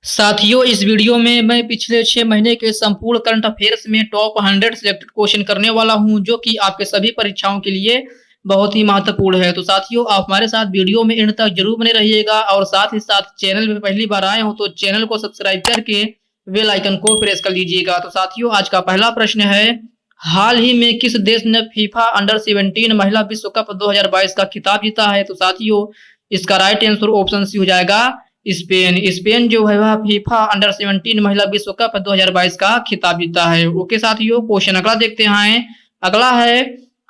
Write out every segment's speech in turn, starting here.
साथियों, इस वीडियो में मैं पिछले 6 महीने के संपूर्ण करंट अफेयर्स में टॉप 100 सिलेक्टेड क्वेश्चन करने वाला हूं, जो कि आपके सभी परीक्षाओं के लिए बहुत ही महत्वपूर्ण है। तो साथियों, आप हमारे साथ वीडियो में एंड तक जरूर बने रहिएगा और साथ ही साथ चैनल में पहली बार आए हो तो चैनल को सब्सक्राइब करके बेल आइकन को प्रेस कर लीजिएगा। तो साथियों, आज का पहला प्रश्न है, हाल ही में किस देश ने फीफा अंडर 17 महिला विश्व कप 2022 का खिताब जीता है? तो साथियों, इसका राइट आंसर ऑप्शन सी हो जाएगा स्पेन जो है वह फीफा अंडर 17 महिला विश्व कप 2022 का खिताब जीता है। ओके साथियों, क्वेश्चन अगला देखते हैं। अगला है,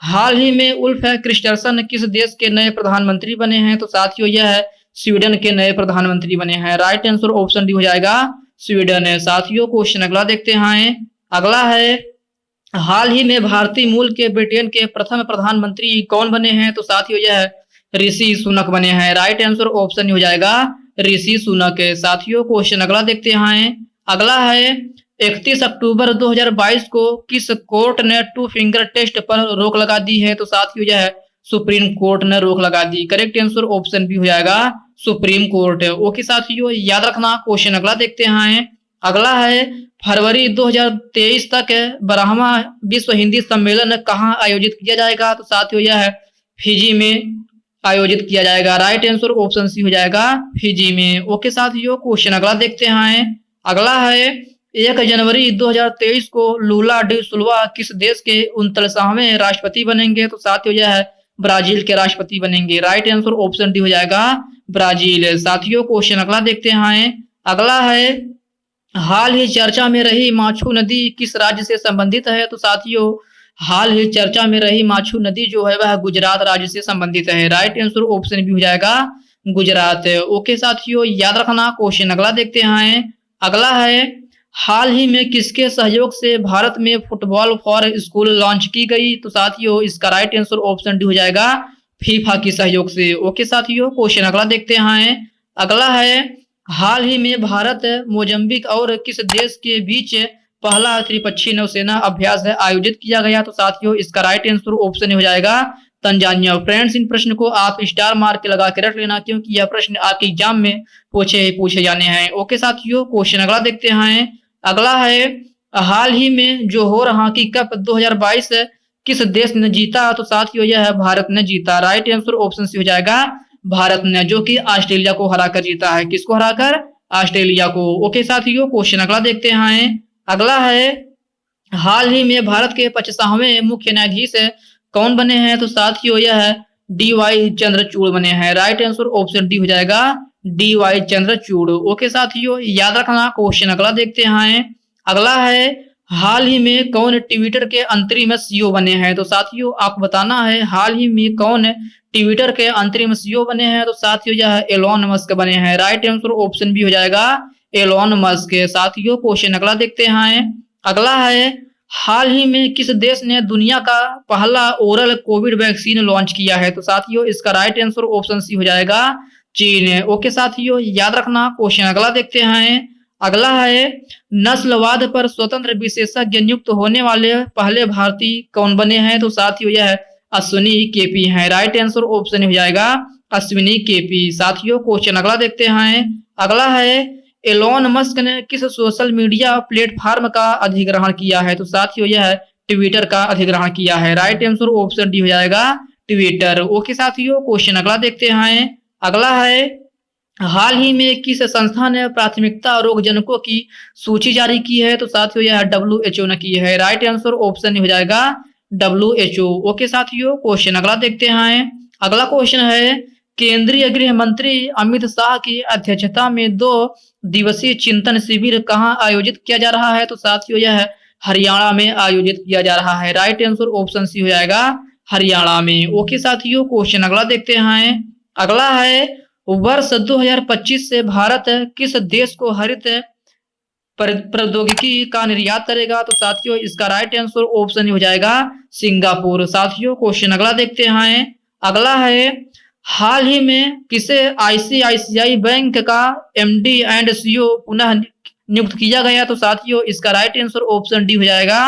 हाल ही में उल्फ क्रिस्टर्सन किस देश के नए प्रधानमंत्री बने हैं? तो साथियों, यह स्वीडन के नए प्रधानमंत्री बने हैं। राइट आंसर ऑप्शन डी हो जाएगा स्वीडन है। साथियों, क्वेश्चन अगला देखते हैं। अगला है, हाल ही में भारतीय मूल के ब्रिटेन के प्रथम प्रधानमंत्री कौन बने हैं? तो साथियों, यह ऋषि सुनक बने हैं। राइट आंसर ऑप्शन हो जाएगा ऋषि सुनक है। साथियों, क्वेश्चन अगला देखते हैं। अगला है, 31 अक्टूबर 2022 को किस कोर्ट ने टू फिंगर टेस्ट पर रोक लगा दी है? तो साथियों, यह सुप्रीम कोर्ट ने रोक लगा दी। करेक्ट आंसर ऑप्शन भी हो जाएगा सुप्रीम कोर्ट। ओके साथियों, याद रखना। क्वेश्चन अगला देखते हैं। अगला है, फरवरी 2023 तक 12वां विश्व हिंदी सम्मेलन कहाँ आयोजित किया जाएगा? तो साथियों, यह फिजी में आयोजित किया जाएगा। राइट आंसर ऑप्शन सी हो जाएगा फिजी में। ओके साथियों, क्वेश्चन अगला देखते हैं। अगला है, 1 जनवरी 2023 को लूला डी सिल्वा किस देश के 39वें राष्ट्रपति बनेंगे? तो साथियों, यह ब्राजील के राष्ट्रपति बनेंगे। राइट आंसर ऑप्शन डी हो जाएगा ब्राजील। साथियों, क्वेश्चन अगला देखते हैं। अगला है, हाल ही चर्चा में रही माछू नदी किस राज्य से संबंधित है? तो साथियों, हाल ही चर्चा में रही माछू नदी जो है वह गुजरात राज्य से संबंधित है। राइट आंसर ऑप्शन भी हो जाएगा गुजरात। ओके साथियों, याद रखना। क्वेश्चन अगला देखते हैं। अगला है, हाल ही में किसके सहयोग से भारत में फुटबॉल फॉर स्कूल लॉन्च की गई? तो साथियों, इसका राइट आंसर ऑप्शन डी हो जाएगा फीफा की सहयोग से। ओके साथियों, क्वेश्चन अगला देखते हैं। अगला है, हाल ही में भारत मोजम्बिक और किस देश के बीच पहला त्रिपक्षीय नौसेना अभ्यास आयोजित किया गया? तो साथियों, इसका राइट आंसर ऑप्शन हो जाएगा तंजानिया। फ्रेंड्स, इन प्रश्न को आप स्टार मार्क के लगा के रख लेना, क्योंकि यह प्रश्न आपके एग्जाम में पूछे जाने हैं। ओके साथियों, क्वेश्चन अगला देखते हैं। अगला है, हाल ही में जो हो रहा हॉकी कप 2022 किस देश ने जीता? तो साथियों, यह भारत ने जीता। राइट आंसर ऑप्शन सी हो जाएगा भारत ने, जो कि ऑस्ट्रेलिया को हराकर जीता है। किसको हराकर? ऑस्ट्रेलिया को। ओके साथियों, क्वेश्चन अगला देखते हैं। अगला है, हाल ही में भारत के 50वें मुख्य न्यायाधीश कौन बने हैं? तो साथियों, यह डी.वाई. चंद्रचूड़ बने हैं। राइट आंसर ऑप्शन डी हो जाएगा डी.वाई. चंद्रचूड़। ओके साथियों, याद रखना। क्वेश्चन अगला देखते हैं। अगला है, हाल ही में कौन ट्विटर के अंतरिम सीईओ बने हैं? तो साथियों, आपको बताना है हाल ही में कौन ट्विटर के अंतरिम सीईओ बने हैं। तो साथियों, यह एलोन मस्क बने हैं। राइट आंसर ऑप्शन भी हो जाएगा एलोन मस्क। साथियों, क्वेश्चन अगला देखते हैं। अगला है, हाल ही में किस देश ने दुनिया का पहला ओरल कोविड वैक्सीन लॉन्च किया है? तो साथियों, इसका राइट आंसर ऑप्शन सी हो जाएगा चीन। ओके साथियों, याद रखना। क्वेश्चन अगला देखते हैं। अगला है, नस्लवाद पर स्वतंत्र विशेषज्ञ नियुक्त होने वाले पहले भारतीय कौन बने हैं? तो साथियों, यह अश्विनी केपी हैं। राइट आंसर ऑप्शन हो जाएगा अश्विनी केपी। साथियों, क्वेश्चन अगला देखते हैं। अगला है, एलोन मस्क ने किस सोशल मीडिया प्लेटफॉर्म का अधिग्रहण किया है? तो साथियों, यह ट्विटर का अधिग्रहण किया है। राइट आंसर ऑप्शन डी हो जाएगा ट्विटर। ओके साथियों, क्वेश्चन अगला देखते हैं। अगला है, हाल ही में किस संस्था ने प्राथमिकता रोगजनकों की सूची जारी की है? तो साथियों, यह WHO ने की है। राइट आंसर ऑप्शन हो जाएगा WHO। ओके साथियों, क्वेश्चन अगला देखते हैं। अगला क्वेश्चन है, केंद्रीय गृह मंत्री अमित शाह की अध्यक्षता में 2 दिवसीय चिंतन शिविर कहाँ आयोजित किया जा रहा है? तो साथियों, यह हरियाणा में आयोजित किया जा रहा है। राइट आंसर ऑप्शन सी हो जाएगा हरियाणा में। ओके साथियों, क्वेश्चन अगला देखते हैं। अगला है, वर्ष 2025 से भारत किस देश को हरित प्रौद्योगिकी का निर्यात करेगा? तो साथियों, इसका राइट आंसर ऑप्शन हो जाएगा सिंगापुर। साथियों, क्वेश्चन अगला देखते हैं। अगला है, हाल ही में किसे आईसीआईसीआई बैंक का MD एंड CEO पुनः नियुक्त किया गया? तो साथियों, इसका राइट आंसर ऑप्शन डी हो जाएगा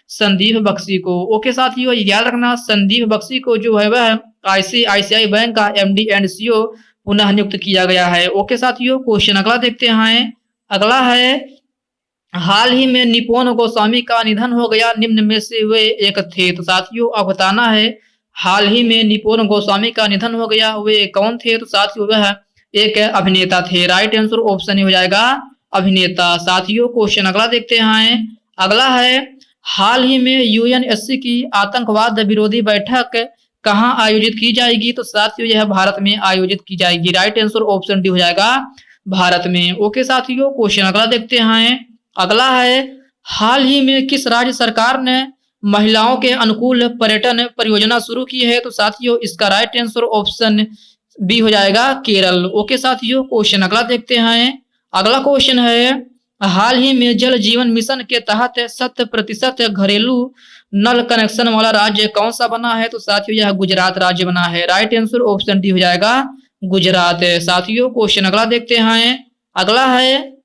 संदीप बख्शी को। ओके साथियों, याद रखना, संदीप बख्शी को जो है वह आईसीआईसीआई बैंक का MD एंड CEO पुनः नियुक्त किया गया है। ओके साथियों, क्वेश्चन अगला देखते हैं। अगला है हाल ही में निपोन गोस्वामी का निधन हो गया, निम्न में से वे एक थे। तो साथियों आप बताना है हाल ही में निपोन गोस्वामी का निधन हो गया, वे कौन थे? तो साथियों वह एक अभिनेता थे। राइट आंसर ऑप्शन हो जाएगा अभिनेता। साथियों क्वेश्चन अगला देखते हैं। अगला है हाल ही में यूएनएससी की आतंकवाद विरोधी बैठक कहाँ आयोजित की जाएगी? तो साथियों यह भारत में आयोजित की जाएगी। राइट आंसर ऑप्शन डी हो जाएगा भारत में। ओके साथियों क्वेश्चन अगला देखते हैं। अगला है हाल ही में किस राज्य सरकार ने महिलाओं के अनुकूल पर्यटन परियोजना शुरू की है? तो साथियों इसका राइट आंसर ऑप्शन बी हो जाएगा केरल। ओके साथियों क्वेश्चन अगला देखते हैं। अगला क्वेश्चन है हाल ही में जल जीवन मिशन के तहत 100% घरेलू नल कनेक्शन वाला राज्य कौन सा बना है? तो साथियों यह गुजरात राज्य बना है। राइट आंसर ऑप्शन डी हो जाएगा गुजरात। साथियों क्वेश्चन अगला देखते हैं। अगला है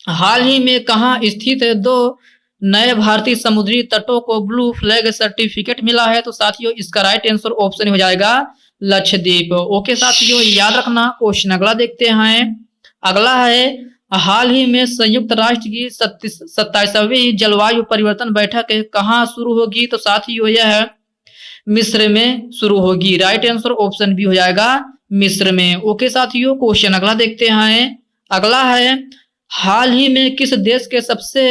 हाल ही में कहाँ स्थित 2 नए भारतीय समुद्री तटों को ब्लू फ्लैग सर्टिफिकेट मिला है? तो साथियों इसका राइट आंसर ऑप्शन हो जाएगा लक्षद्वीप। ओके साथियों याद रखना। क्वेश्चन अगला देखते हैं। अगला है हाल ही में संयुक्त राष्ट्र की 27वीं जलवायु परिवर्तन बैठक कहाँ शुरू होगी? तो साथियों यह मिस्र में शुरू होगी। राइट आंसर ऑप्शन बी हो जाएगा मिस्र में। ओके साथियों क्वेश्चन अगला देखते हैं। अगला है हाल ही में किस देश के सबसे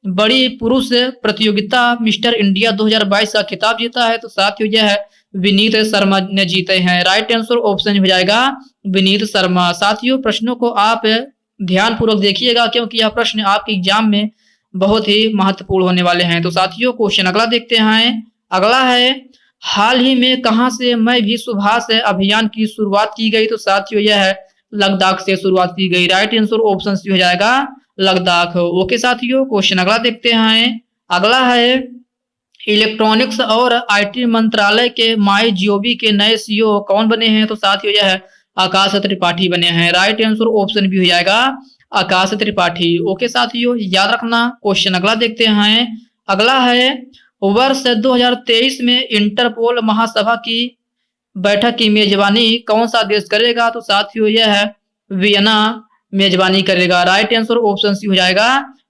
बड़ी पुरुष प्रतियोगिता मिस्टर इंडिया 2022 का खिताब जीता है? तो साथियों यह विनीत शर्मा ने जीते हैं। राइट आंसर ऑप्शन हो जाएगा विनीत शर्मा। साथियों प्रश्नों को आप ध्यान पूर्वक देखिएगा क्योंकि यह प्रश्न आपके एग्जाम में बहुत ही महत्वपूर्ण होने वाले हैं। तो साथियों क्वेश्चन अगला देखते हैं। अगला है हाल ही में कहां से मैं भी सुभाष अभियान की शुरुआत की गई? तो साथियों यह लद्दाख से शुरुआत की गई। राइट आंसर ऑप्शन सी हो जाएगा लद्दाख। ओके साथियों क्वेश्चन अगला देखते हैं। अगला है इलेक्ट्रॉनिक्स और आईटी मंत्रालय के माई जीओवी के नए सीईओ कौन बने हैं? तो साथियों यह आकाश त्रिपाठी बने हैं। राइट आंसर ऑप्शन भी हो जाएगा आकाश त्रिपाठी। ओके साथियों याद रखना। क्वेश्चन अगला देखते हैं। अगला है वर्ष 2023 में इंटरपोल महासभा की बैठक की मेजबानी कौन सा देश करेगा? तो साथियों यह वियना मेजबानी करेगा। राइट आंसर ऑप्शन सी हो जाएगा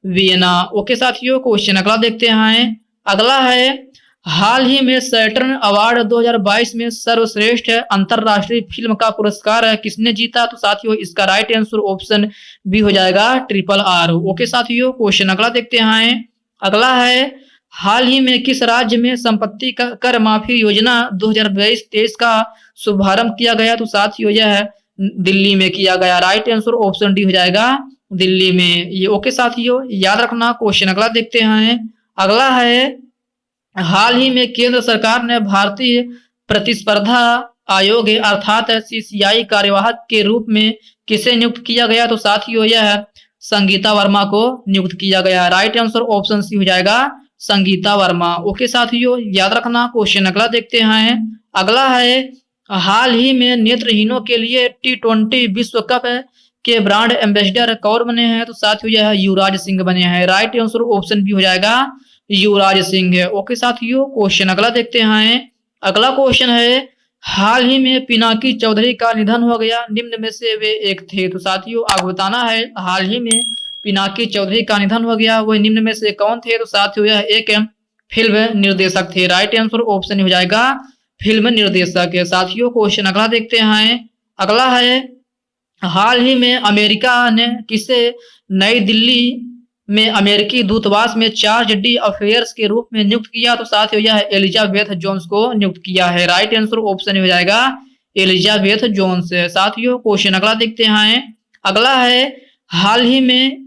वियना। ओके साथियों क्वेश्चन अगला देखते हैं। अगला है हाल ही में सैटर्न अवार्ड 2022 में सर्वश्रेष्ठ अंतरराष्ट्रीय फिल्म का पुरस्कार किसने जीता? तो साथियों इसका राइट आंसर ऑप्शन बी हो जाएगा RRR। ओके साथियों क्वेश्चन अगला देखते हैं। अगला है हाल ही में किस राज्य में संपत्ति कर माफी योजना 2022-23 का शुभारंभ किया गया? तो साथियों यह दिल्ली में किया गया। राइट आंसर ऑप्शन डी हो जाएगा दिल्ली में। ये ओके साथियों याद रखना। क्वेश्चन अगला देखते हैं। अगला है हाल ही में केंद्र सरकार ने भारतीय प्रतिस्पर्धा आयोग अर्थात CCI कार्यवाहक के रूप में किसे नियुक्त किया गया? तो साथियों यह संगीता वर्मा को नियुक्त किया गया। राइट आंसर ऑप्शन सी हो जाएगा संगीता वर्मा। ओके साथियों याद रखना। क्वेश्चन अगला देखते हैं। अगला है हाल ही में नेत्रहीनों के लिए T20 विश्व कप के ब्रांड एम्बेसडर कौन बने हैं? तो साथियों यह युवराज सिंह बने हैं। राइट आंसर ऑप्शन भी हो जाएगा युवराज सिंह। ओके साथियों क्वेश्चन अगला देखते हैं। अगला क्वेश्चन है हाल ही में पिनाकी चौधरी का निधन हो गया, निम्न में से वे एक थे। तो साथियों आपको बताना है हाल ही में पिनाकी चौधरी का निधन हो गया, वह निम्न में से कौन थे? तो साथियों यह एक फिल्म निर्देशक थे। राइट आंसर ऑप्शन हो जाएगा फिल्म निर्देशक। साथियों क्वेश्चन अगला देखते हैं। अगला है हाल ही में अमेरिका ने किसे नई दिल्ली में अमेरिकी दूतावास में चार्ज डी अफेयर्स के रूप में नियुक्त किया? तो साथियों यह एलिजाबेथ जोन्स को नियुक्त किया है। राइट आंसर ऑप्शन हो जाएगा एलिजाबेथ जोन्स। साथियों क्वेश्चन अगला देखते हैं। अगला है हाल ही में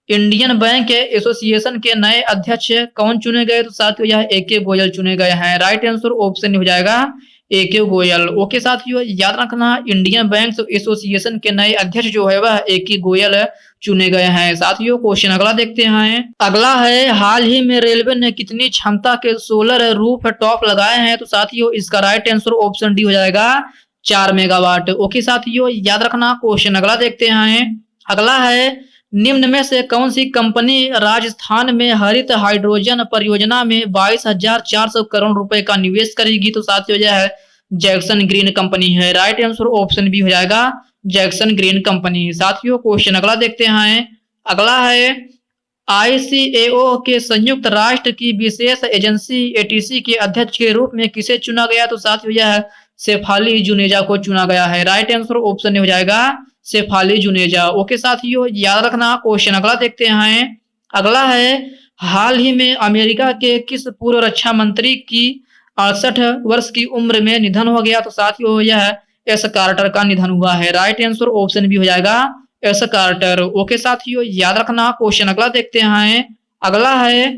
इंडियन बैंक एसोसिएशन के नए अध्यक्ष कौन चुने गए? तो साथियों यह AK गोयल चुने गए हैं। राइट आंसर ऑप्शन हो जाएगा AK गोयल। ओके साथियों याद रखना इंडियन बैंक एसोसिएशन के नए अध्यक्ष जो है वह AK गोयल चुने गए हैं। साथियों क्वेश्चन अगला देखते हैं। अगला है हाल ही में रेलवे ने कितनी क्षमता के सोलर रूफ टॉप लगाए हैं? तो साथियों इसका राइट आंसर ऑप्शन डी हो जाएगा 4 मेगावाट। ओके साथियों याद रखना। क्वेश्चन अगला देखते हैं। अगला है निम्न में से कौन सी कंपनी राजस्थान में हरित हाइड्रोजन परियोजना में 22,400 करोड़ रुपए का निवेश करेगी? तो साथियों यह जैक्सन ग्रीन कंपनी है। राइट आंसर ऑप्शन बी हो जाएगा जैक्सन ग्रीन कंपनी। साथियों क्वेश्चन अगला देखते हैं। अगला है ICAO के संयुक्त राष्ट्र की विशेष एजेंसी ATC के अध्यक्ष के रूप में किसे चुना गया? तो साथियों यह शेफाली जुनेजा को चुना गया है। राइट आंसर ऑप्शन हो जाएगा शेफाली जुनेजा। ओके साथियों, याद रखना। क्वेश्चन अगला देखते हैं। अगला है हाल ही में अमेरिका के किस पूर्व रक्षा मंत्री की 68 वर्ष की उम्र में निधन हो गया? तो साथियों यह एस कार्टर का निधन हुआ है। राइट आंसर ऑप्शन भी हो जाएगा एस कार्टर। ओके साथियों, याद रखना। क्वेश्चन अगला देखते हैं। अगला है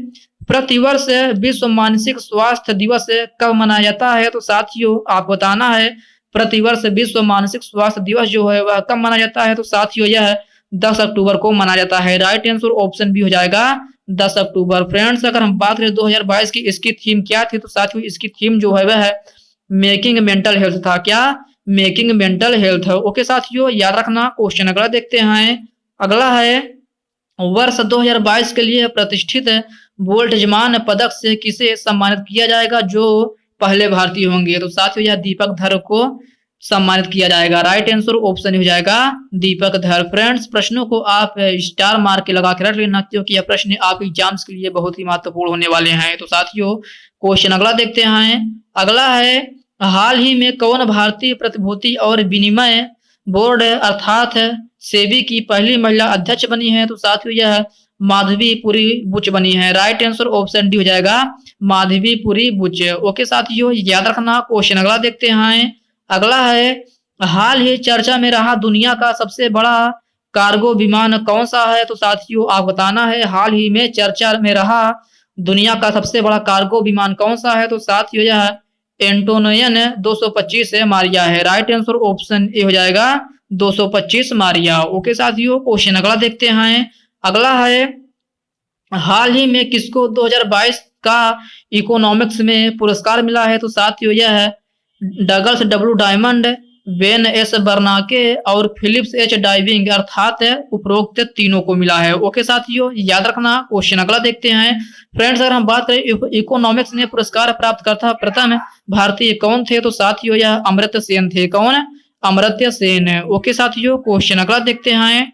प्रतिवर्ष विश्व मानसिक स्वास्थ्य दिवस कब मनाया जाता है? तो साथियों आप बताना है प्रतिवर्ष विश्व मानसिक स्वास्थ्य दिवस जो है वह कब मनाया जाता है? तो साथियों यह 10 अक्टूबर को मनाया जाता है। राइट आंसर ऑप्शन भी हो जाएगा 10 अक्टूबर। फ्रेंड्स अगर हम बात करें 2022 की इसकी थीम क्या थी? तो साथियों इसकी थीम जो है वह है मेकिंग मेंटल हेल्थ था। क्या? Making mental health. ओके साथियों, याद रखना। क्वेश्चन अगला देखते हैं। अगला है वर्ष 2022 के लिए प्रतिष्ठित वोल्टजमान पदक से किसे सम्मानित किया जाएगा जो पहले भारतीय होंगे? तो साथियों यह दीपक धर को सम्मानित किया जाएगा। राइट आंसर ऑप्शन हो जाएगा दीपक धर। फ्रेंड्स प्रश्नों को आप स्टार मार्क के लगा के रख लेना क्योंकि यह प्रश्न आप एग्जाम्स के लिए बहुत ही महत्वपूर्ण होने वाले हैं। तो साथियों क्वेश्चन अगला देखते हैं। अगला है हाल ही में कौन भारतीय प्रतिभूति और विनिमय बोर्ड अर्थात सेबी की पहली महिला अध्यक्ष बनी है? तो साथियों यह माधवी पुरी बुच बनी है। राइट आंसर ऑप्शन डी हो जाएगा माधवी पुरी बुच। ओके साथियों, याद रखना। क्वेश्चन अगला देखते हैं। अगला है हाल ही चर्चा में रहा दुनिया का सबसे बड़ा कार्गो विमान कौन सा है? तो साथियों आप बताना है हाल ही में चर्चा में रहा दुनिया का सबसे बड़ा कार्गो विमान कौन सा है? तो साथियों यह एंटोनियन 225 है मारिया है। राइट आंसर ऑप्शन ए हो जाएगा 225 मारिया। ओके साथियों, क्वेश्चन अगला देखते हैं। अगला है हाल ही में किसको 2022 का इकोनॉमिक्स में पुरस्कार मिला है? तो साथियों यह है Douglas W diamond, when S बर्नाके और फिलिप्स एच डाइविंग अर्थात उपरोक्त तीनों को मिला है। ओके साथियों, याद रखना। क्वेश्चन अगला देखते हैं। फ्रेंड्स अगर हम बात करें इकोनॉमिक्स में पुरस्कार प्राप्त करता प्रथम भारतीय कौन थे? तो साथियों यह अमर्त्य सेन थे। कौन? अमर्त्य सेन। ओके साथियों, क्वेश्चन अगला देखते हैं।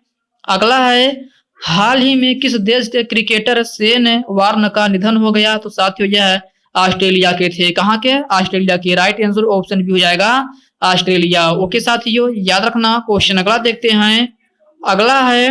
अगला है हाल ही में किस देश के क्रिकेटर शेन वार्न का निधन हो गया? तो साथियों यह ऑस्ट्रेलिया के थे। कहाँ के? ऑस्ट्रेलिया के। राइट आंसर ऑप्शन भी हो जाएगा ऑस्ट्रेलिया। ओके साथियों, याद रखना। क्वेश्चन अगला देखते हैं। अगला है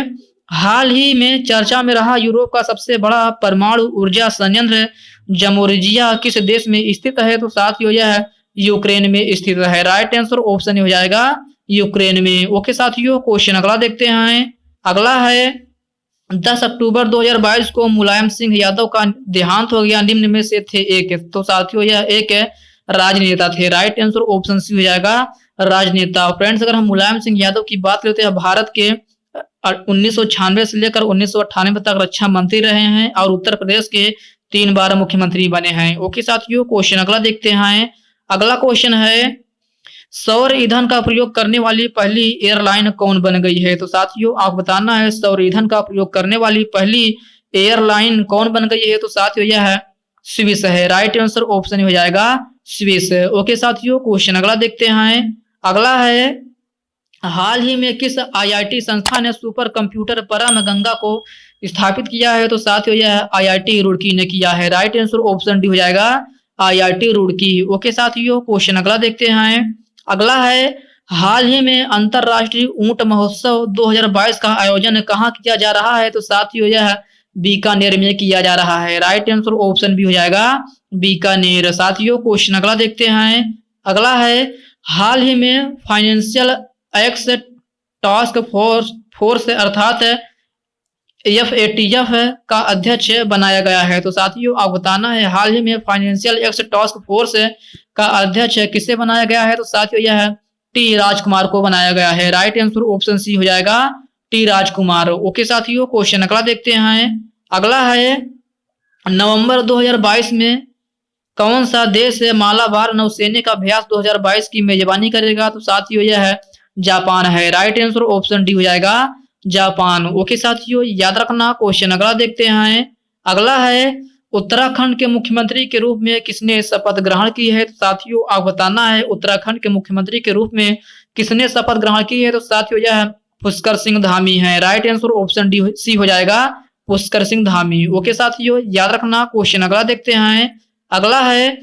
हाल ही में चर्चा में रहा यूरोप का सबसे बड़ा परमाणु ऊर्जा संयंत्र जमोरिजिया किस देश में स्थित है? तो साथियों यह यूक्रेन में स्थित है। राइट आंसर ऑप्शन हो जाएगा यूक्रेन में। ओके साथियों, क्वेश्चन अगला देखते हैं। अगला है 10 अक्टूबर 2022 को मुलायम सिंह यादव का देहांत हो गया, निम्न में से थे एक? तो साथियों यह एक राजनेता थे। राइट आंसर ऑप्शन सी हो जाएगा राजनेता। फ्रेंड्स अगर हम मुलायम सिंह यादव की बात करते हैं भारत के 1996 से लेकर 1998 तक रक्षा मंत्री रहे हैं और उत्तर प्रदेश के 3 बार मुख्यमंत्री बने हैं। ओके साथियों, क्वेश्चन अगला देखते हैं। अगला क्वेश्चन है सौर ईंधन का प्रयोग करने वाली पहली एयरलाइन कौन बन गई है? तो साथियों आप बताना है सौर ईंधन का प्रयोग करने वाली पहली एयरलाइन कौन बन गई है? तो साथियों यह है स्विस है। राइट आंसर ऑप्शन हो जाएगा स्विस। ओके साथियों, क्वेश्चन अगला देखते हैं। अगला है हाल ही में किस IIT संस्था ने सुपर कंप्यूटर परम गंगा को स्थापित किया है? तो साथियों यह IIT रुड़की ने किया है। राइट आंसर ऑप्शन डी हो जाएगा IIT रुड़की। ओके साथियों, क्वेश्चन अगला देखते हैं। अगला है हाल ही में अंतरराष्ट्रीय ऊंट महोत्सव 2022 का आयोजन कहाँ किया जा रहा है? तो साथियों यह बीकानेर में किया जा रहा है। राइट आंसर ऑप्शन भी हो जाएगा बीकानेर। साथियों क्वेश्चन अगला देखते हैं। अगला है हाल ही में फाइनेंशियल एक्स टास्क फोर्स अर्थात FATF का अध्यक्ष बनाया गया है। तो साथियों आप बताना है हाल ही में फाइनेंशियल एक्स टास्क फोर्स का अध्यक्ष किसे बनाया गया है? तो साथियों यह T राजकुमार को बनाया गया है। राइट आंसर ऑप्शन सी हो जाएगा T राजकुमार। ओके साथियों, क्वेश्चन अगला देखते हैं। अगला है नवंबर 2022 में कौन सा देश मालाबार नौसैनिक अभ्यास 2022 की मेजबानी करेगा? तो साथियों यह है जापान है। राइट आंसर ऑप्शन डी हो जाएगा जापान। ओके साथियों, याद रखना। क्वेश्चन अगला देखते हैं। अगला है उत्तराखंड के मुख्यमंत्री के रूप में किसने शपथ ग्रहण की है? तो साथियों आप बताना है उत्तराखंड के मुख्यमंत्री के रूप में किसने शपथ ग्रहण की है? तो साथियों यह पुष्कर सिंह धामी है। Right answer option D C हो जाएगा, पुष्कर सिंह धामी। ओके साथियों, याद रखना। क्वेश्चन अगला देखते हैं। अगला है,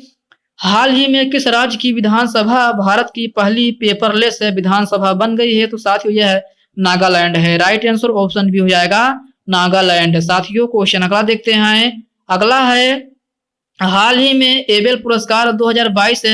हाल ही में किस राज्य की विधानसभा भारत की पहली पेपरलेस विधानसभा बन गई है? तो साथियों यह है नागालैंड है। राइट आंसर ऑप्शन बी हो जाएगा, नागालैंड। साथियों क्वेश्चन अगला देखते हैं। अगला है, हाल ही में एबेल पुरस्कार 2022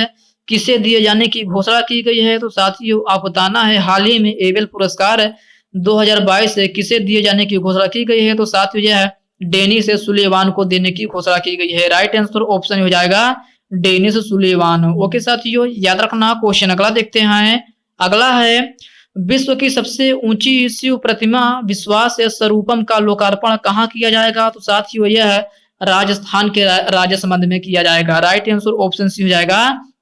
किसे दिए जाने की घोषणा की गई है? तो साथियों आप बताना है, हाल ही में एबेल पुरस्कार 2022 किसे दिए जाने की घोषणा की गई है? तो साथियों यह है डेनिस सुलेवान को देने की घोषणा की गई है। राइट आंसर ऑप्शन हो जाएगा डेनिस सुलेवान। ओके साथियों, याद रखना। क्वेश्चन अगला देखते हैं। अगला है, विश्व की सबसे ऊंची शिव प्रतिमा विश्वास स्वरूपम का लोकार्पण कहाँ किया जाएगा? तो साथियों यह है राजस्थान के राजसमंद में किया जाएगा। राइट आंसर ऑप्शन सी हो जाएगा,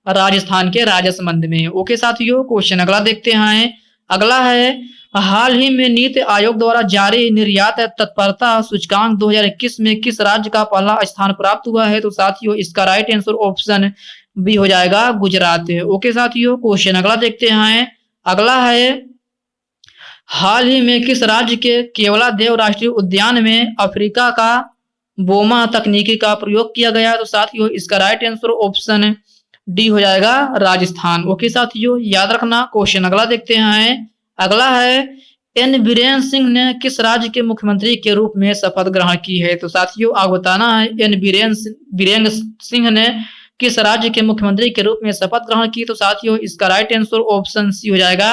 राजस्थान के राजसमंद में। ओके साथियों, क्वेश्चन अगला देखते हैं। अगला है, हाल ही में नीति आयोग द्वारा जारी निर्यात तत्परता सूचकांक 2021 में किस राज्य का पहला स्थान प्राप्त हुआ है? तो साथियों इसका राइट आंसर ऑप्शन बी हो जाएगा, गुजरात। ओके साथियों, क्वेश्चन अगला देखते हैं। अगला है, हाल ही में किस राज्य के केवलादेव राष्ट्रीय उद्यान में अफ्रीका का बोमा तकनीकी का प्रयोग किया गया? तो साथियों इसका राइट आंसर ऑप्शन डी हो जाएगा, राजस्थान। ओके साथियों, याद रखना। क्वेश्चन अगला देखते हैं। अगला है, एन बीरेन सिंह ने किस राज्य के मुख्यमंत्री के रूप में शपथ ग्रहण की है? तो साथियों आप बताना है, एन बीरेन सिंह ने किस राज्य के मुख्यमंत्री के रूप में शपथ ग्रहण की? तो साथियों इसका राइट आंसर ऑप्शन सी हो जाएगा,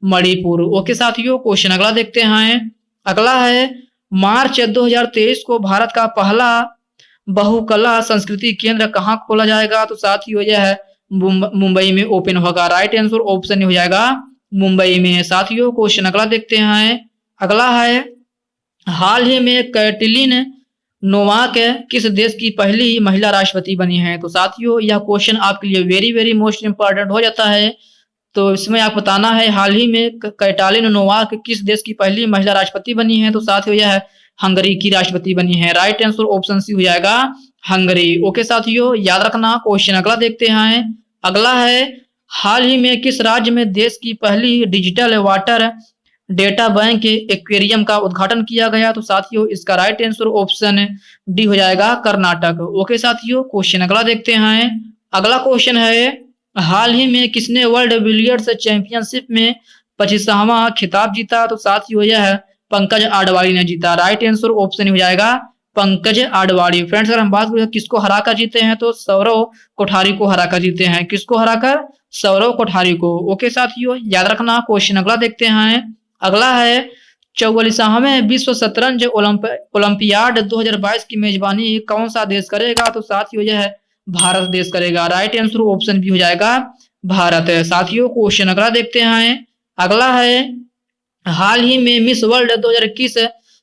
मणिपुर। ओके साथियों, क्वेश्चन अगला देखते हैं। अगला है, मार्च 2023 को भारत का पहला बहुकला संस्कृति केंद्र कहाँ खोला जाएगा? तो साथियों यह है मुंबई में ओपन होगा। राइट आंसर ऑप्शन हो जाएगा, मुंबई में। साथियों क्वेश्चन अगला देखते हैं। अगला है, हाल ही में कैटलिन नोवाक किस देश की पहली महिला राष्ट्रपति बनी है? तो साथियों यह क्वेश्चन आपके लिए वेरी वेरी मोस्ट इंपॉर्टेंट हो जाता है। तो इसमें आप बताना है, हाल ही में कैटलिन नोवाक किस देश की पहली महिला राष्ट्रपति बनी है? तो साथियों यह हंगरी की राष्ट्रपति बनी है। राइट आंसर ऑप्शन सी हो जाएगा, हंगरी। ओके साथियों, याद रखना। क्वेश्चन अगला देखते हैं। अगला है, हाल ही में किस राज्य में देश की पहली digital water data bank aquarium का उद्घाटन किया गया? तो साथियों इसका राइट आंसर ऑप्शन डी हो जाएगा, कर्नाटक। ओके साथियों, क्वेश्चन अगला देखते हैं। अगला क्वेश्चन है, हाल ही में किसने वर्ल्ड बिलियर्ड्स चैंपियनशिप में 25वां खिताब जीता? तो साथियों यह है पंकज आडवाणी ने जीता। राइट आंसर ऑप्शन हो जाएगा, पंकज आडवाणी। फ्रेंड्स अगर हम बात करें किसको हराकर जीते हैं, तो सौरव कोठारी को हराकर जीते हैं। किसको हराकर? सौरव कोठारी को। ओके साथियों, याद रखना। क्वेश्चन अगला देखते हैं। अगला है, 44वें विश्व शतरंज ओलंपियाड 2022 की मेजबानी कौन सा देश करेगा? तो साथियों यह है भारत देश करेगा। राइट आंसर ऑप्शन भी हो जाएगा, भारत। साथियों क्वेश्चन अगला देखते हैं। अगला है, हाल ही में मिस वर्ल्ड 2021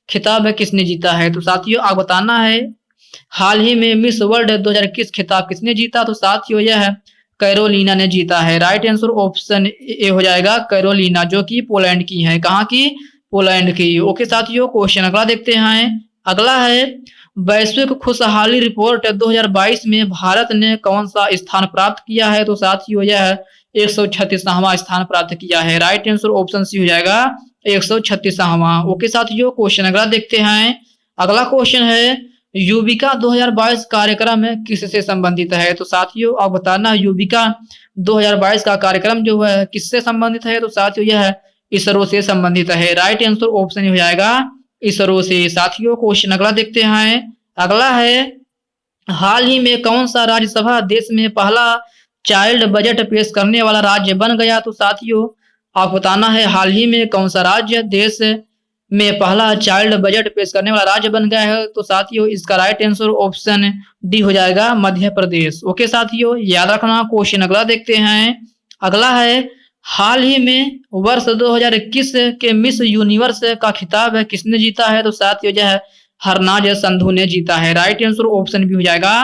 खिताब किसने जीता है? तो साथियों आप बताना है, हाल ही में मिस वर्ल्ड 2021 खिताब किसने जीता? तो साथियों यह है कैरोलिना ने जीता है। राइट आंसर ऑप्शन ए हो जाएगा, कैरोलिना, जो कि पोलैंड की है। कहाँ की? पोलैंड की। ओके साथियों, क्वेश्चन अगला देखते हैं। अगला है, वैश्विक खुशहाली रिपोर्ट 2022 में भारत ने कौन सा स्थान प्राप्त किया है? तो साथियों यह है 136वां स्थान प्राप्त किया है। राइट आंसर ऑप्शन सी हो जाएगा, 136वां। ओके साथियों, क्वेश्चन अगला देखते हैं। अगला क्वेश्चन है, युविका 2022 कार्यक्रम किससे संबंधित है? तो साथियों आप बताना, युविका 2022 का कार्यक्रम जो है किससे संबंधित है? तो साथियों यह है इसरो से संबंधित है। राइट आंसर ऑप्शन हो जाएगा, इसरो से। साथियों क्वेश्चन अगला देखते हैं। अगला है, हाल ही में कौन सा राज्यसभा देश में पहला चाइल्ड बजट पेश करने वाला राज्य बन गया? तो साथियों आप बताना है, हाल ही में कौन सा राज्य देश में पहला चाइल्ड बजट पेश करने वाला राज्य बन गया है? तो साथियों इसका राइट आंसर ऑप्शन डी हो जाएगा, मध्य प्रदेश। ओके साथियों, याद रखना। क्वेश्चन अगला देखते हैं। अगला है, हाल ही में वर्ष 2021 के मिस यूनिवर्स का खिताब किसने जीता है? तो साथियों यह हरनाज संधू ने जीता है। राइट आंसर ऑप्शन भी हो जाएगा,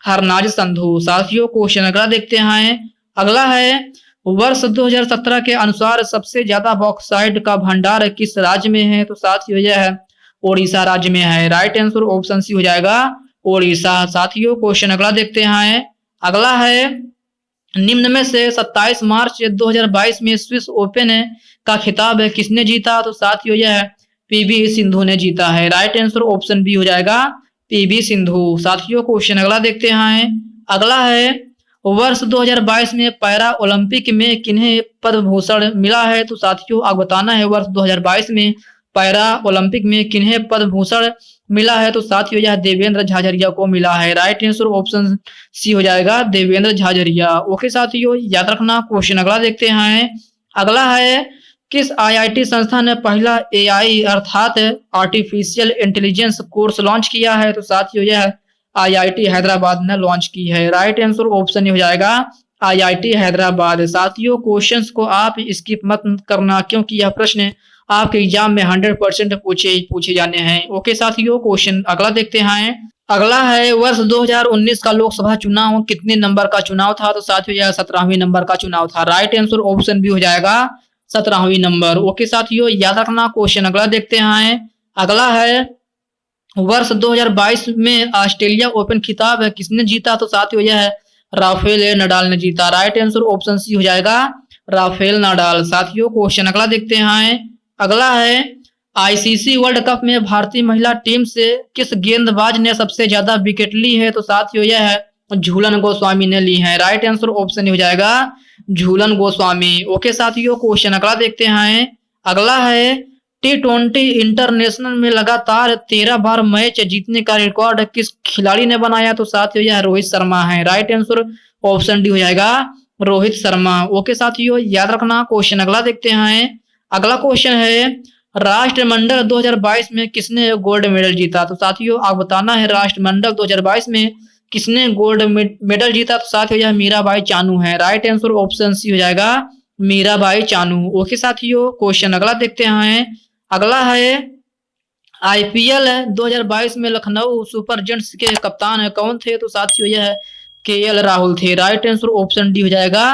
हरनाज संधू। साथियों क्वेश्चन अगला देखते हैं। अगला है, वर्ष 2017 के अनुसार सबसे ज्यादा बॉक्साइट का भंडार किस राज्य में है? तो साथियों यह है ओडिशा राज्य में है। राइट आंसर ऑप्शन सी हो जाएगा, ओडिशा। साथियों क्वेश्चन अगला देखते हैं। अगला है, निम्न में से 27 मार्च 2022 में स्विस ओपन का खिताब किसने जीता? तो साथियों यह पीवी सिंधु ने जीता है। राइट आंसर ऑप्शन बी हो जाएगा, पीवी सिंधु। साथियों क्वेश्चन अगला देखते हैं। अगला है वर्ष 2022 में पैरा ओलंपिक में किन्हें पद्म भूषण मिला है? तो साथियों आप बताना है वर्ष 2022 में पैरा ओलंपिक में किन्हें पद्म भूषण मिला है? तो साथियों यह देवेंद्र झाझरिया को मिला है। राइट आंसर ऑप्शन सी हो जाएगा, देवेंद्र झाझरिया। ओके साथियों याद रखना। क्वेश्चन अगला देखते हैं। अगला है किस आईआईटी संस्था ने पहला एआई अर्थात आर्टिफिशियल इंटेलिजेंस कोर्स लॉन्च किया है? तो साथियों यह आईआईटी हैदराबाद ने लॉन्च की है। राइट आंसर ऑप्शन हो जाएगा आईआईटी हैदराबाद। साथियों क्वेश्चंस को आप स्किप मत करना क्योंकि यह प्रश्न आपके एग्जाम में 100% पूछे जाने हैं। ओके साथियों क्वेश्चन अगला देखते हैं। अगला है वर्ष 2019 का लोकसभा चुनाव कितने नंबर का चुनाव था? तो साथियों यह 17वीं नंबर का चुनाव था। राइट आंसर ऑप्शन भी हो जाएगा 17वीं नंबर। ओके साथियों याद रखना। क्वेश्चन अगला देखते हैं। अगला है वर्ष 2022 में ऑस्ट्रेलिया ओपन खिताब किसने जीता? तो साथियों यह राफेल नडाल ने जीता। राइट आंसर ऑप्शन सी हो जाएगा, राफेल नडाल। साथियों क्वेश्चन अगला देखते हैं। अगला है आईसीसी वर्ल्ड कप में भारतीय महिला टीम से किस गेंदबाज ने सबसे ज्यादा विकेट ली है? तो साथियों यह है झूलन गोस्वामी ने ली है। राइट आंसर ऑप्शन हो जाएगा झूलन गोस्वामी। ओके साथियों क्वेश्चन अगला देखते हैं। अगला है T20 इंटरनेशनल में लगातार 13 बार मैच जीतने का रिकॉर्ड किस खिलाड़ी ने बनाया? तो साथियों यह रोहित शर्मा है। राइट आंसर ऑप्शन डी हो जाएगा रोहित शर्मा। ओके साथियों याद रखना। क्वेश्चन अगला देखते हैं। अगला क्वेश्चन है राष्ट्रमंडल 2022 में किसने गोल्ड मेडल जीता? तो साथियों आप बताना है राष्ट्रमंडल 2022 में किसने गोल्ड मेडल जीता? तो साथियों यह मीराबाई चानू है। राइट आंसर ऑप्शन सी हो जाएगा मीराबाई चानू। ओके साथियों क्वेश्चन अगला देखते हैं। अगला है आईपीएल 2022 में लखनऊ सुपर जयंट्स के कप्तान कौन थे? तो साथियों यह केएल राहुल थे। राइट आंसर ऑप्शन डी हो जाएगा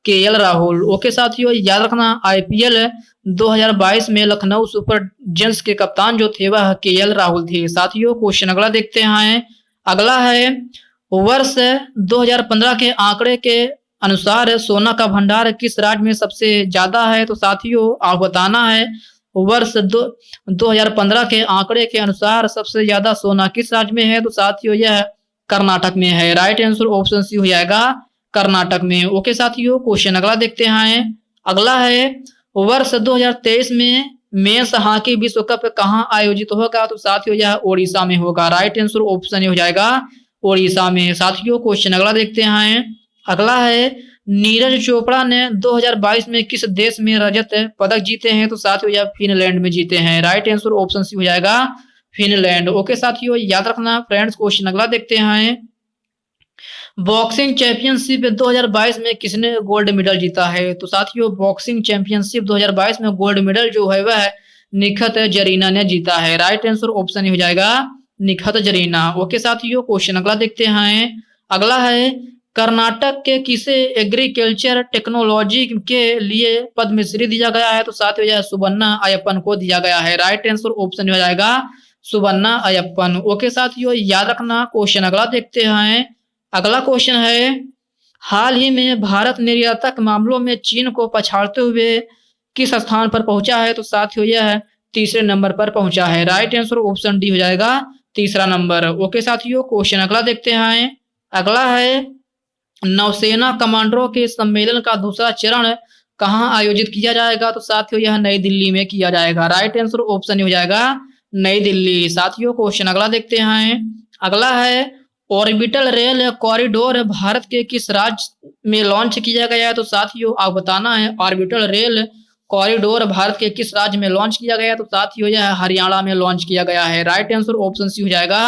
केएल राहुल। ओके साथियों याद रखना आईपीएल 2022 में लखनऊ सुपर जयंट्स के कप्तान जो थे वह केएल राहुल थे। साथियों क्वेश्चन अगला देखते हैं। अगला है वर्ष 2015 के आंकड़े के अनुसार सोना का भंडार किस राज्य में सबसे ज्यादा है? तो साथियों आप बताना है वर्ष 2015 के आंकड़े के अनुसार सबसे ज्यादा सोना किस राज्य में है? तो साथियों यह कर्नाटक में है। राइट आंसर ऑप्शन सी हो जाएगा कर्नाटक में। ओके साथियों क्वेश्चन अगला देखते हैं। अगला है वर्ष 2023 में मेंस हॉकी विश्व कप कहाँ आयोजित होगा? तो साथियों यह ओडिशा में होगा। राइट आंसर ऑप्शन हो जाएगा ओडिशा में। साथियों क्वेश्चन अगला देखते हैं। अगला है नीरज चोपड़ा ने 2022 में किस देश में रजत पदक जीते हैं? तो साथियों यह फिनलैंड में जीते हैं। राइट आंसर ऑप्शन सी हो जाएगा फिनलैंड। ओके साथियों याद रखना। फ्रेंड्स क्वेश्चन अगला देखते हैं। बॉक्सिंग चैंपियनशिप 2022 में किसने गोल्ड मेडल जीता है? तो साथियों बॉक्सिंग चैंपियनशिप 2022 में गोल्ड मेडल जो है वह निखत जरीना ने जीता है। राइट आंसर ऑप्शन हो जाएगा निखत जरीना। ओके साथियों क्वेश्चन अगला देखते हैं। अगला है कर्नाटक के किसे एग्रीकल्चर टेक्नोलॉजी के लिए पद्मश्री दिया गया है? तो साथियों यह सुबन्ना अयप्पन को दिया गया है। राइट आंसर ऑप्शन हो जाएगा सुबन्ना अयप्पन। ओके साथियों याद रखना। क्वेश्चन अगला देखते हैं। अगला क्वेश्चन है हाल ही में भारत निर्यातक मामलों में चीन को पछाड़ते हुए किस स्थान पर पहुंचा है? तो साथियों यह तीसरे नंबर पर पहुंचा है। राइट आंसर ऑप्शन डी हो जाएगा तीसरा नंबर। ओके साथियों क्वेश्चन अगला देखते हैं। अगला है नौसेना कमांडरों के सम्मेलन का दूसरा चरण कहाँ आयोजित किया जाएगा? तो साथियों यह नई दिल्ली में किया जाएगा। राइट आंसर ऑप्शन हो जाएगा नई दिल्ली। साथियों क्वेश्चन अगला देखते हैं। अगला है ऑर्बिटल रेल कॉरिडोर भारत के किस राज्य में लॉन्च किया गया है? तो साथियों आप बताना है ऑर्बिटल रेल कॉरिडोर भारत के किस राज्य में लॉन्च किया गया है? तो साथियों यह हरियाणा में लॉन्च किया गया है। राइट आंसर ऑप्शन सी हो जाएगा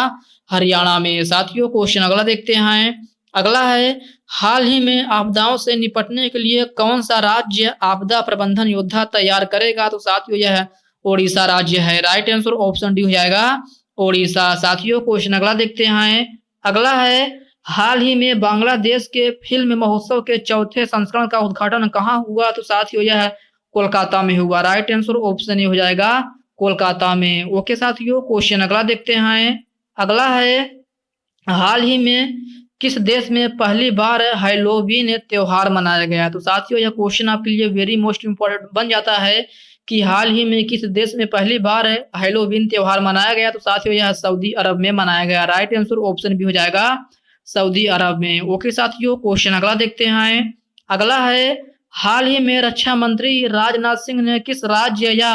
हरियाणा में। साथियों क्वेश्चन अगला देखते हैं। अगला है हाल ही में आपदाओं से निपटने के लिए कौन सा राज्य आपदा प्रबंधन योद्धा तैयार करेगा? तो साथियों यह ओडिशा राज्य है। राइट आंसर ऑप्शन डी हो जाएगा ओडिशा। साथियों क्वेश्चन अगला देखते हैं। अगला है हाल ही में बांग्लादेश के फिल्म महोत्सव के चौथे संस्करण का उद्घाटन कहाँ हुआ? तो साथियों यह कोलकाता में हुआ। राइट आंसर ऑप्शन हो जाएगा कोलकाता में। ओके साथियों क्वेश्चन अगला देखते हैं। अगला है हाल ही में किस देश में पहली बार हैलोवीन त्योहार मनाया गया? तो साथियों यह क्वेश्चन आपके लिए वेरी मोस्ट इम्पोर्टेंट बन जाता है कि हाल ही में किस देश में पहली बार हैलोवीन त्योहार मनाया गया? तो साथियों यह सऊदी अरब में मनाया गया। राइट आंसर ऑप्शन भी हो जाएगा सऊदी अरब में। ओके साथियों, क्वेश्चन अगला देखते हैं। अगला है, हाल ही में रक्षा मंत्री राजनाथ सिंह ने किस राज्य या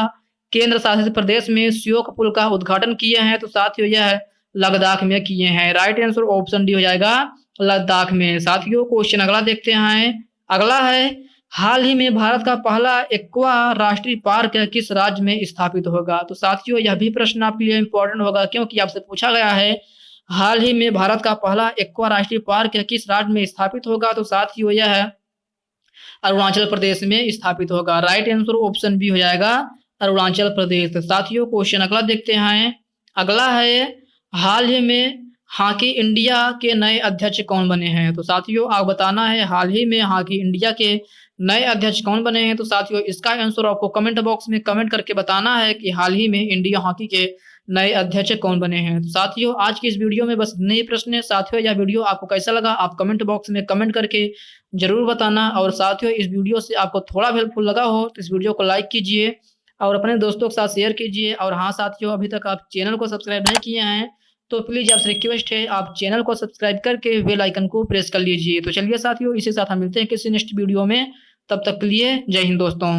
केंद्र शासित प्रदेश में श्योक पुल का उद्घाटन किए हैं? तो साथियों यह लद्दाख में किए हैं। राइट आंसर ऑप्शन डी हो जाएगा लद्दाख में। साथियों क्वेश्चन अगला देखते हैं। अगला है, हाल ही में भारत का पहला एक्वा राष्ट्रीय पार्क किस राज्य में स्थापित होगा? तो साथियों यह भी प्रश्न आपके लिए इंपॉर्टेंट होगा क्योंकि आपसे पूछा गया है हाल ही में भारत का पहला एक्वा राष्ट्रीय पार्क किस राज्य में स्थापित होगा? तो साथियों यह अरुणाचल प्रदेश में स्थापित होगा। राइट आंसर ऑप्शन बी हो जाएगा अरुणाचल प्रदेश। साथियों क्वेश्चन अगला देखते हैं। अगला है, हाल ही में हॉकी इंडिया के नए अध्यक्ष कौन बने हैं? तो साथियों आप बताना है हाल ही में हॉकी इंडिया के नए अध्यक्ष कौन बने हैं? तो साथियों इसका आंसर आपको कमेंट बॉक्स में कमेंट करके बताना है कि हाल ही में इंडिया हॉकी के नए अध्यक्ष कौन बने हैं। तो साथियों आज की इस वीडियो में बस नए प्रश्न है। साथियों यह वीडियो आपको कैसा लगा आप कमेंट बॉक्स में कमेंट करके जरूर बताना। और साथियों इस वीडियो से आपको थोड़ा भी हेल्पफुल लगा हो तो इस वीडियो को लाइक कीजिए और अपने दोस्तों के साथ शेयर कीजिए। और हाँ साथियों, अभी तक आप चैनल को सब्सक्राइब नहीं किए हैं तो प्लीज आपसे रिक्वेस्ट है आप चैनल को सब्सक्राइब करके बेल आइकन को प्रेस कर लीजिए। तो चलिए साथियों इसी साथ हम मिलते हैं किसी नेक्स्ट वीडियो में। तब तक के लिए जय हिंद दोस्तों।